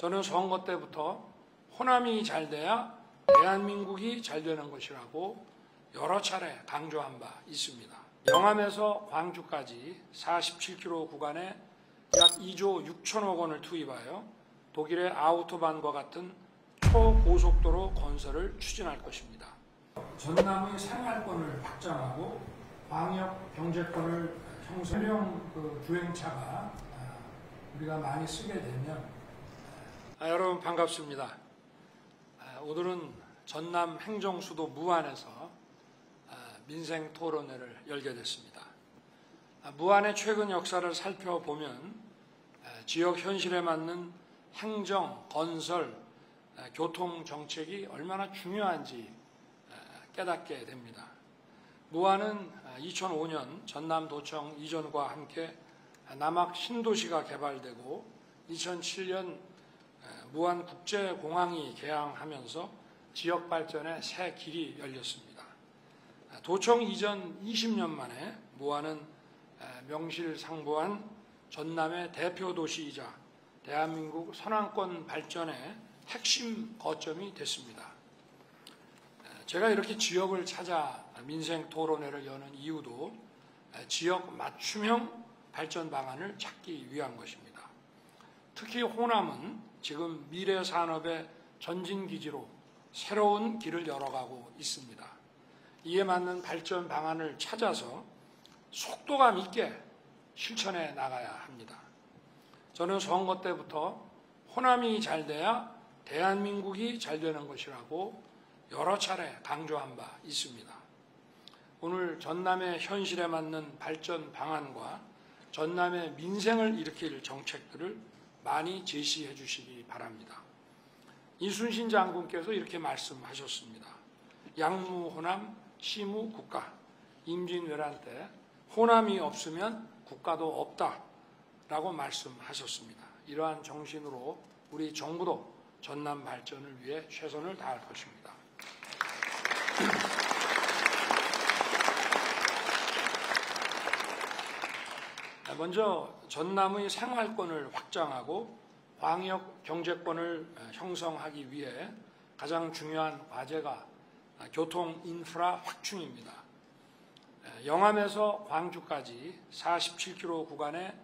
저는 선거 때부터 호남이 잘 돼야 대한민국이 잘 되는 것이라고 여러 차례 강조한 바 있습니다. 영암에서 광주까지 47km 구간에 약 2조 6천억 원을 투입하여 독일의 아우토반과 같은 초고속도로 건설을 추진할 것입니다. 전남의 생활권을 확장하고 광역 경제권을 형성형 주행차가 우리가 많이 쓰게 되면 여러분 반갑습니다. 오늘은 전남 행정수도 무안에서 민생 토론회를 열게 됐습니다. 무안의 최근 역사를 살펴보면 지역 현실에 맞는 행정, 건설, 교통 정책이 얼마나 중요한지 깨닫게 됩니다. 무안은 2005년 전남도청 이전과 함께 남학 신도시가 개발되고 2007년 무안국제공항이 개항하면서 지역 발전의 새 길이 열렸습니다. 도청 이전 20년 만에 무안은 명실상부한 전남의 대표 도시이자 대한민국 선왕권 발전의 핵심 거점이 됐습니다. 제가 이렇게 지역을 찾아 민생 토론회를 여는 이유도 지역 맞춤형 발전 방안을 찾기 위한 것입니다. 특히 호남은 지금 미래 산업의 전진기지로 새로운 길을 열어가고 있습니다. 이에 맞는 발전 방안을 찾아서 속도감 있게 실천해 나가야 합니다. 저는 선거 때부터 호남이 잘 돼야 대한민국이 잘 되는 것이라고 여러 차례 강조한 바 있습니다. 오늘 전남의 현실에 맞는 발전 방안과 전남의 민생을 일으킬 정책들을 많이 제시해 주시기 바랍니다. 이순신 장군께서 이렇게 말씀하셨습니다. 양무호남 시무국가, 임진왜란 때 호남이 없으면 국가도 없다라고 말씀하셨습니다. 이러한 정신으로 우리 정부도 전남 발전을 위해 최선을 다할 것입니다. 먼저 전남의 생활권을 확장하고 광역 경제권을 형성하기 위해 가장 중요한 과제가 교통 인프라 확충입니다. 영암에서 광주까지 47km 구간에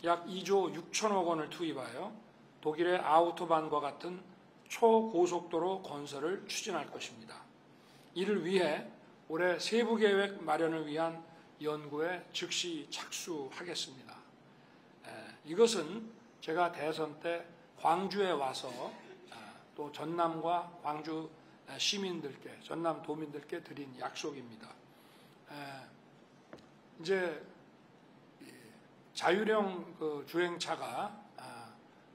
약 2조 6천억 원을 투입하여 독일의 아우토반과 같은 초고속도로 건설을 추진할 것입니다. 이를 위해 올해 세부계획 마련을 위한 연구에 즉시 착수하겠습니다. 이것은 제가 대선 때 광주에 와서 또 전남과 광주 시민들께, 전남 도민들께 드린 약속입니다. 이제 자율형 주행차가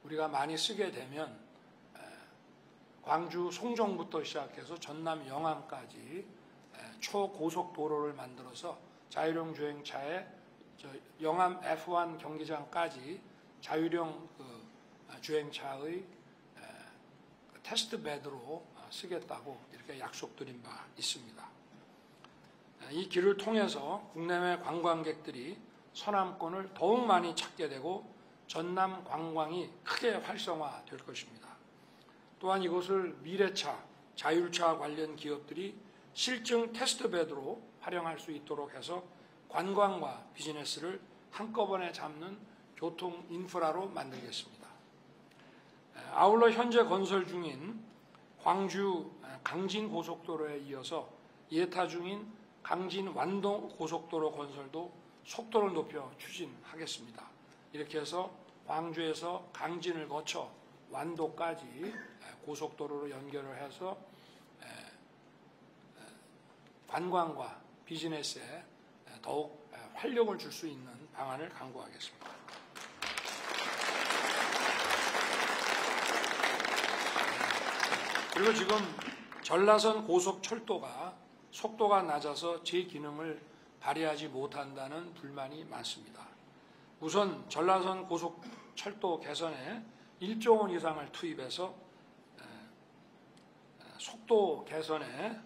우리가 많이 쓰게 되면 광주 송정부터 시작해서 전남 영암까지 초고속도로를 만들어서 자율형 주행차에 영암 F1 경기장까지 자율형 주행차의 테스트 베드로 쓰겠다고 이렇게 약속드린 바 있습니다. 이 길을 통해서 국내외 관광객들이 서남권을 더욱 많이 찾게 되고 전남 관광이 크게 활성화될 것입니다. 또한 이곳을 미래차, 자율차 관련 기업들이 실증 테스트 베드로 활용할 수 있도록 해서 관광과 비즈니스를 한꺼번에 잡는 교통 인프라로 만들겠습니다. 아울러 현재 건설 중인 광주 강진 고속도로에 이어서 예타 중인 강진 완도 고속도로 건설도 속도를 높여 추진하겠습니다. 이렇게 해서 광주에서 강진을 거쳐 완도까지 고속도로로 연결을 해서 관광과 비즈니스에 더욱 활력을 줄 수 있는 방안을 강구하겠습니다. 그리고 지금 전라선 고속철도가 속도가 낮아서 제 기능을 발휘하지 못한다는 불만이 많습니다. 우선 전라선 고속철도 개선에 1조 원 이상을 투입해서 속도 개선에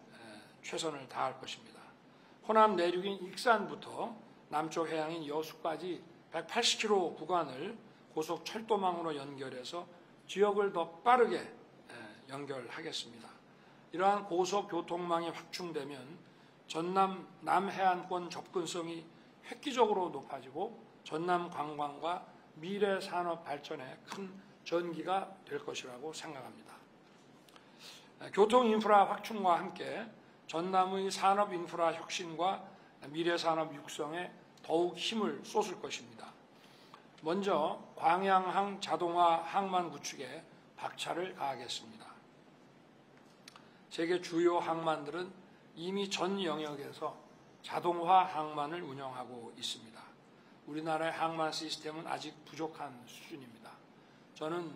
최선을 다할 것입니다. 호남 내륙인 익산부터 남쪽 해양인 여수까지 180km 구간을 고속철도망으로 연결해서 지역을 더 빠르게 연결하겠습니다. 이러한 고속교통망이 확충되면 전남 남해안권 접근성이 획기적으로 높아지고 전남 관광과 미래 산업 발전에 큰 전기가 될 것이라고 생각합니다. 교통 인프라 확충과 함께 전남의 산업 인프라 혁신과 미래 산업 육성에 더욱 힘을 쏟을 것입니다. 먼저 광양항 자동화 항만 구축에 박차를 가하겠습니다. 세계 주요 항만들은 이미 전 영역에서 자동화 항만을 운영하고 있습니다. 우리나라의 항만 시스템은 아직 부족한 수준입니다. 저는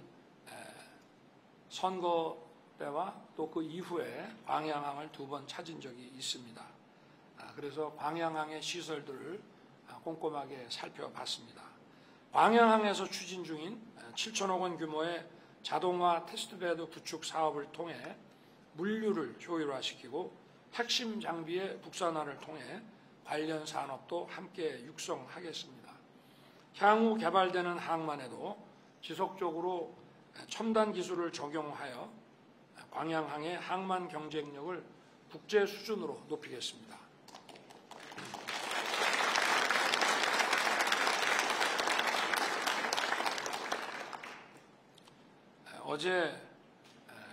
선거 때와 또 그 이후에 광양항을 2번 찾은 적이 있습니다. 그래서 광양항의 시설들을 꼼꼼하게 살펴봤습니다. 광양항에서 추진 중인 7천억 원 규모의 자동화 테스트베드 구축 사업을 통해 물류를 효율화시키고 핵심 장비의 국산화를 통해 관련 산업도 함께 육성하겠습니다. 향후 개발되는 항만에도 지속적으로 첨단 기술을 적용하여 광양항의 항만 경쟁력을 국제 수준으로 높이겠습니다. 어제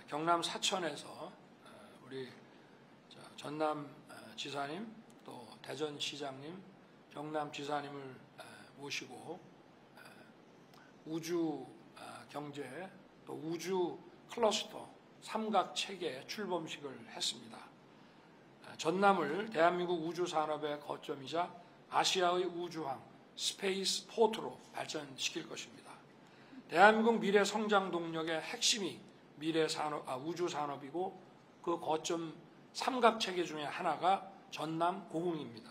경남 사천에서 우리 전남 지사님 또 대전시장님, 경남지사님을 모시고 우주 경제 또 우주 클러스터 삼각체계 출범식을 했습니다. 전남을 대한민국 우주산업의 거점이자 아시아의 우주항 스페이스 포트로 발전시킬 것입니다. 대한민국 미래 성장 동력의 핵심이 우주산업이고 그 거점 삼각체계 중에 하나가 전남 고흥입니다.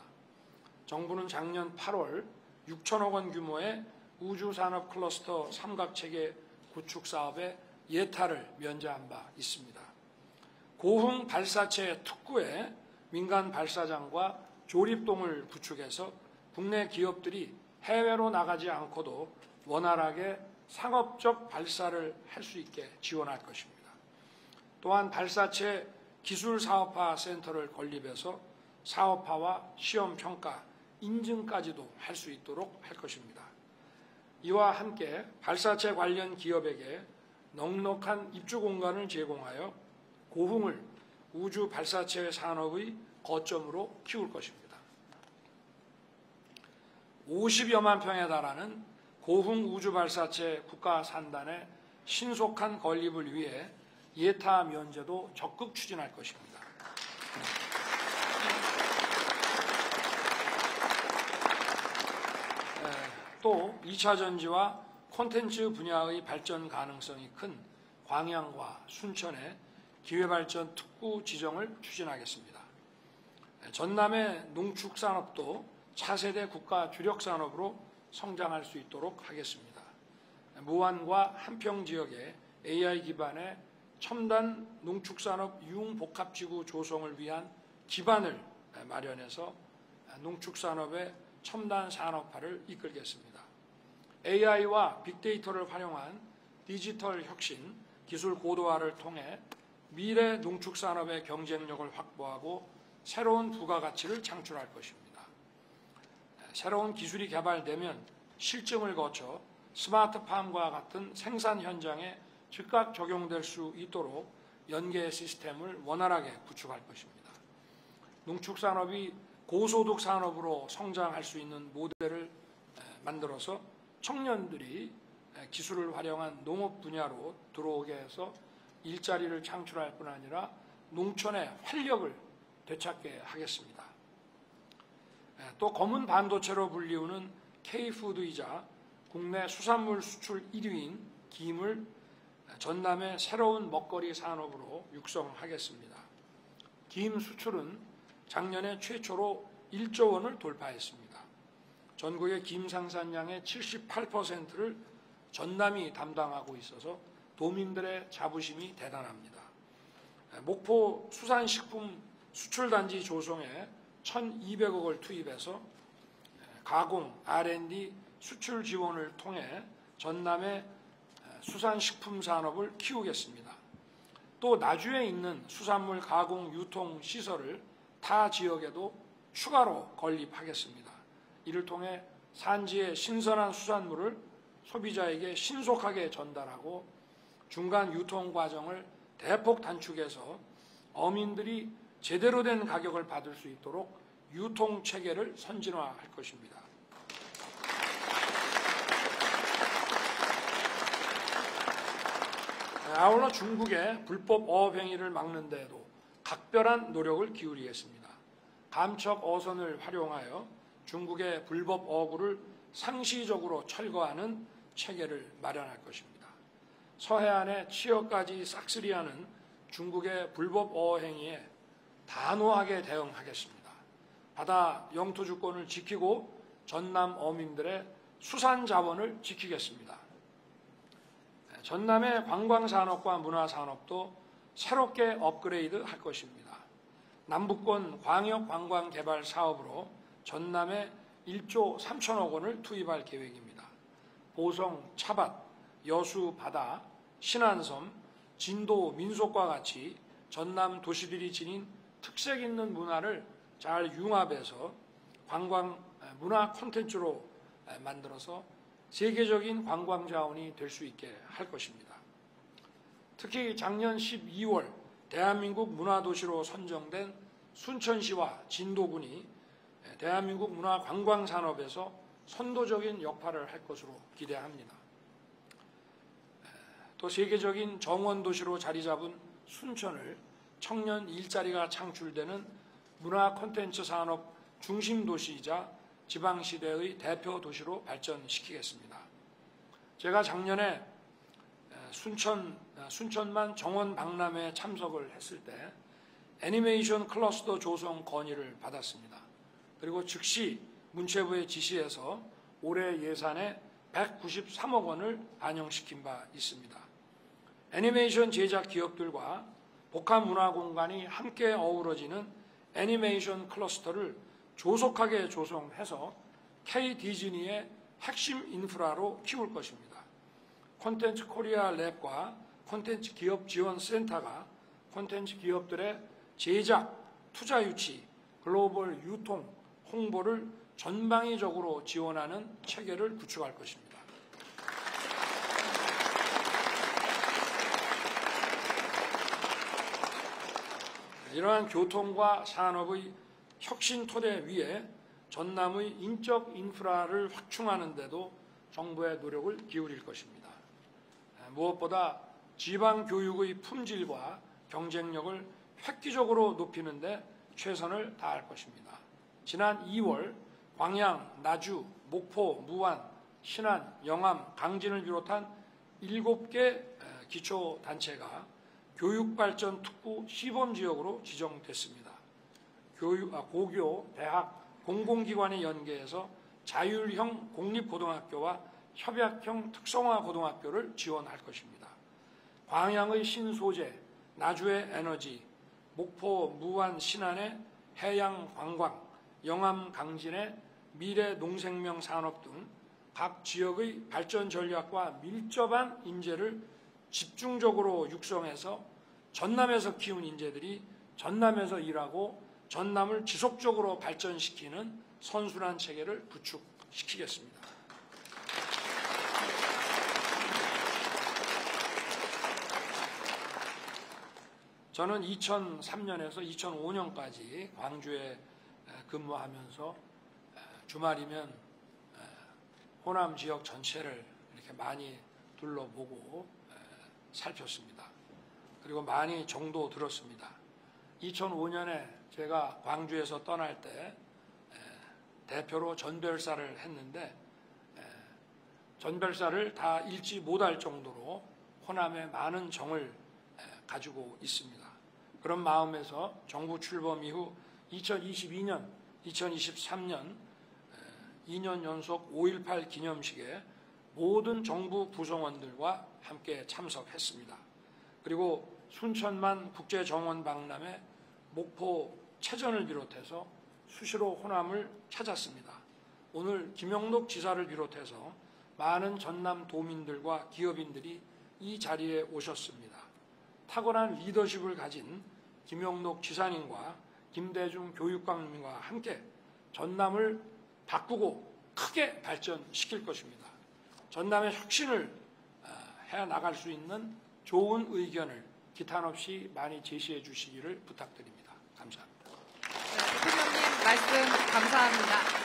정부는 작년 8월 6천억 원 규모의 우주산업 클러스터 삼각체계 구축 사업에 예타를 면제한 바 있습니다. 고흥 발사체 특구에 민간 발사장과 조립동을 구축해서 국내 기업들이 해외로 나가지 않고도 원활하게 상업적 발사를 할 수 있게 지원할 것입니다. 또한 발사체 기술사업화 센터를 건립해서 사업화와 시험평가, 인증까지도 할 수 있도록 할 것입니다. 이와 함께 발사체 관련 기업에게 넉넉한 입주 공간을 제공하여 고흥을 우주 발사체 산업의 거점으로 키울 것입니다. 50여만 평에 달하는 고흥 우주 발사체 국가 산단의 신속한 건립을 위해 예타 면제도 적극 추진할 것입니다. 또 2차 전지와 콘텐츠 분야의 발전 가능성이 큰 광양과 순천의 기회발전 특구 지정을 추진하겠습니다. 전남의 농축산업도 차세대 국가 주력산업으로 성장할 수 있도록 하겠습니다. 무안과 한평 지역의 AI 기반의 첨단 농축산업 융복합지구 조성을 위한 기반을 마련해서 농축산업의 첨단 산업화를 이끌겠습니다. AI와 빅데이터를 활용한 디지털 혁신, 기술 고도화를 통해 미래 농축산업의 경쟁력을 확보하고 새로운 부가가치를 창출할 것입니다. 새로운 기술이 개발되면 실증을 거쳐 스마트팜과 같은 생산 현장에 즉각 적용될 수 있도록 연계 시스템을 원활하게 구축할 것입니다. 농축산업이 고소득 산업으로 성장할 수 있는 모델을 만들어서 청년들이 기술을 활용한 농업 분야로 들어오게 해서 일자리를 창출할 뿐 아니라 농촌의 활력을 되찾게 하겠습니다. 또 검은 반도체로 불리우는 K푸드이자 국내 수산물 수출 1위인 김을 전남의 새로운 먹거리 산업으로 육성하겠습니다. 김 수출은 작년에 최초로 1조 원을 돌파했습니다. 전국의 김 생산량의 78%를 전남이 담당하고 있어서 도민들의 자부심이 대단합니다. 목포 수산식품 수출단지 조성에 1,200억을 투입해서 가공, R&D, 수출 지원을 통해 전남의 수산식품 산업을 키우겠습니다. 또 나주에 있는 수산물 가공 유통 시설을 타 지역에도 추가로 건립하겠습니다. 이를 통해 산지의 신선한 수산물을 소비자에게 신속하게 전달하고 중간 유통 과정을 대폭 단축해서 어민들이 제대로 된 가격을 받을 수 있도록 유통 체계를 선진화할 것입니다. 아울러 중국의 불법 어업 행위를 막는 데에도 각별한 노력을 기울이겠습니다. 감척 어선을 활용하여 중국의 불법 어구를 상시적으로 철거하는 체계를 마련할 것입니다. 서해안의 치어까지 싹쓸이하는 중국의 불법 어업 행위에 단호하게 대응하겠습니다. 바다 영토 주권을 지키고 전남 어민들의 수산 자원을 지키겠습니다. 전남의 관광산업과 문화산업도 새롭게 업그레이드 할 것입니다. 남북권 광역관광개발 사업으로 전남에 1조 3천억 원을 투입할 계획입니다. 보성, 차밭, 여수 바다, 신안섬, 진도 민속과 같이 전남 도시들이 지닌 특색 있는 문화를 잘 융합해서 관광 문화 콘텐츠로 만들어서 세계적인 관광 자원이 될 수 있게 할 것입니다. 특히 작년 12월 대한민국 문화도시로 선정된 순천시와 진도군이 대한민국 문화 관광 산업에서 선도적인 역할을 할 것으로 기대합니다. 또 세계적인 정원도시로 자리 잡은 순천을 청년 일자리가 창출되는 문화 콘텐츠 산업 중심 도시이자 지방시대의 대표 도시로 발전시키겠습니다. 제가 작년에 순천만 정원 박람회에 참석을 했을 때 애니메이션 클러스터 조성 건의를 받았습니다. 그리고 즉시 문체부에 지시해서 올해 예산에 193억 원을 반영시킨 바 있습니다. 애니메이션 제작 기업들과 복합문화공간이 함께 어우러지는 애니메이션 클러스터를 조속하게 조성해서 K-디즈니의 핵심 인프라로 키울 것입니다. 콘텐츠 코리아 랩과 콘텐츠 기업 지원 센터가 콘텐츠 기업들의 제작, 투자 유치, 글로벌 유통, 홍보를 전방위적으로 지원하는 체계를 구축할 것입니다. 이러한 교통과 산업의 혁신 토대 위에 전남의 인적 인프라를 확충하는 데도 정부의 노력을 기울일 것입니다. 무엇보다 지방교육의 품질과 경쟁력을 획기적으로 높이는 데 최선을 다할 것입니다. 지난 2월 광양, 나주, 목포, 무안, 신안, 영암, 강진을 비롯한 7개 기초단체가 교육발전 특구 시범지역으로 지정됐습니다. 고교, 대학, 공공기관에 연계해서 자율형 공립고등학교와 협약형 특성화고등학교를 지원할 것입니다. 광양의 신소재, 나주의 에너지, 목포, 무안, 신안의 해양관광, 영암, 강진의 미래 농생명 산업 등 각 지역의 발전 전략과 밀접한 인재를 집중적으로 육성해서 전남에서 키운 인재들이 전남에서 일하고 전남을 지속적으로 발전시키는 선순환 체계를 구축시키겠습니다. 저는 2003년에서 2005년까지 광주에 근무하면서 주말이면 호남 지역 전체를 이렇게 많이 둘러보고 살폈습니다. 그리고 많이 정도 들었습니다. 2005년에 제가 광주에서 떠날 때 대표로 전별사를 했는데 전별사를 다 읽지 못할 정도로 호남에 많은 정을 가지고 있습니다. 그런 마음에서 정부 출범 이후 2022년, 2023년 2년 연속 5.18 기념식에 모든 정부 구성원들과 함께 참석했습니다. 그리고 순천만 국제정원 박람회, 목포 체전을 비롯해서 수시로 호남을 찾았습니다. 오늘 김영록 지사를 비롯해서 많은 전남 도민들과 기업인들이 이 자리에 오셨습니다. 탁월한 리더십을 가진 김영록 지사님과 김대중 교육감님과 함께 전남을 바꾸고 크게 발전시킬 것입니다. 전남의 혁신을 해나갈 수 있는 좋은 의견을 기탄 없이 많이 제시해 주시기를 부탁드립니다. 감사합니다. 네, 대통령님 말씀 감사합니다.